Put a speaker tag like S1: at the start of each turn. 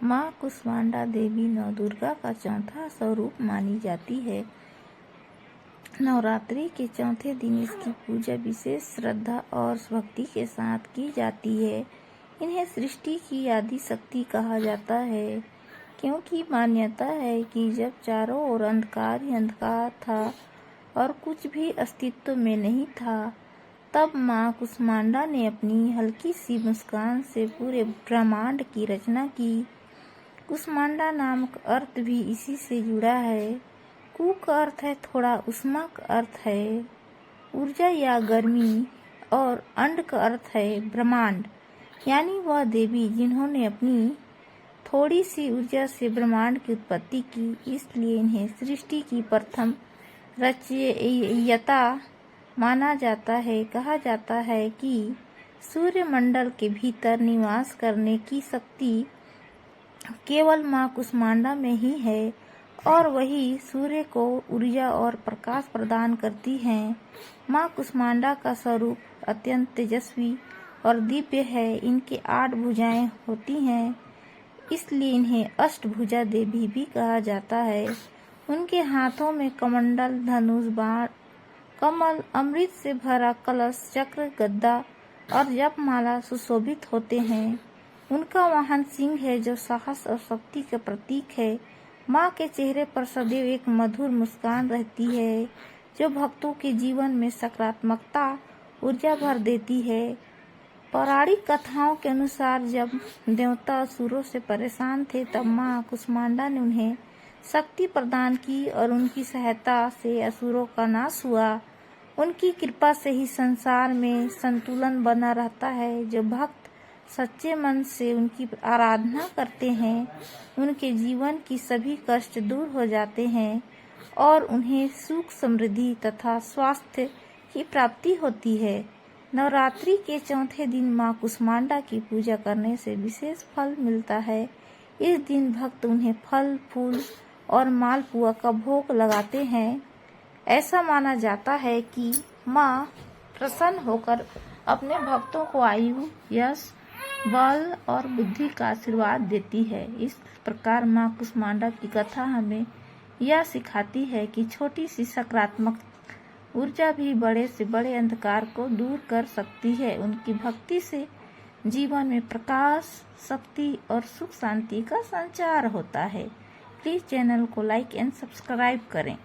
S1: माँ कुष्मांडा देवी नवदुर्गा का चौथा स्वरूप मानी जाती है। नवरात्रि के चौथे दिन इसकी पूजा विशेष श्रद्धा और भक्ति के साथ की जाती है। इन्हें सृष्टि की आदि शक्ति कहा जाता है, क्योंकि मान्यता है कि जब चारों ओर अंधकार ही अंधकार था और कुछ भी अस्तित्व में नहीं था, तब माँ कुष्मांडा ने अपनी हल्की सी मुस्कान से पूरे ब्रह्मांड की रचना की। कुष्मांडा नामक अर्थ भी इसी से जुड़ा है। कु का अर्थ है थोड़ा, उष्मा का अर्थ है ऊर्जा या गर्मी, और अंड का अर्थ है ब्रह्मांड, यानी वह देवी जिन्होंने अपनी थोड़ी सी ऊर्जा से ब्रह्मांड की उत्पत्ति की। इसलिए इन्हें सृष्टि की प्रथम रचयिता माना जाता है। कहा जाता है कि सूर्यमंडल के भीतर निवास करने की शक्ति केवल माँ कुष्मांडा में ही है और वही सूर्य को ऊर्जा और प्रकाश प्रदान करती हैं। माँ कुष्मांडा का स्वरूप अत्यंत तेजस्वी और दिव्य है। इनके 8 भुजाएं होती हैं, इसलिए इन्हें अष्टभुजा देवी भी कहा जाता है। उनके हाथों में कमंडल, धनुष, बाण, कमल, अमृत से भरा कलश, चक्र, गदा और जपमाला सुशोभित होते हैं। उनका वाहन सिंह है, जो साहस और शक्ति का प्रतीक है। माँ के चेहरे पर सदैव एक मधुर मुस्कान रहती है, जो भक्तों के जीवन में सकारात्मकता ऊर्जा भर देती है। पौराणिक कथाओं के अनुसार जब देवता असुरों से परेशान थे, तब माँ कुष्मांडा ने उन्हें शक्ति प्रदान की और उनकी सहायता से असुरों का नाश हुआ। उनकी कृपा से ही संसार में संतुलन बना रहता है। जो भक्त सच्चे मन से उनकी आराधना करते हैं, उनके जीवन की सभी कष्ट दूर हो जाते हैं और उन्हें सुख, समृद्धि तथा स्वास्थ्य की प्राप्ति होती है। नवरात्रि के चौथे दिन माँ कुष्मांडा की पूजा करने से विशेष फल मिलता है। इस दिन भक्त उन्हें फल, फूल और मालपुआ का भोग लगाते हैं। ऐसा माना जाता है कि माँ प्रसन्न होकर अपने भक्तों को आयु, यश, बल और बुद्धि का आशीर्वाद देती है। इस प्रकार माँ कुष्मांडा की कथा हमें यह सिखाती है कि छोटी सी सकारात्मक ऊर्जा भी बड़े से बड़े अंधकार को दूर कर सकती है। उनकी भक्ति से जीवन में प्रकाश, शक्ति और सुख शांति का संचार होता है। प्लीज चैनल को लाइक एंड सब्सक्राइब करें।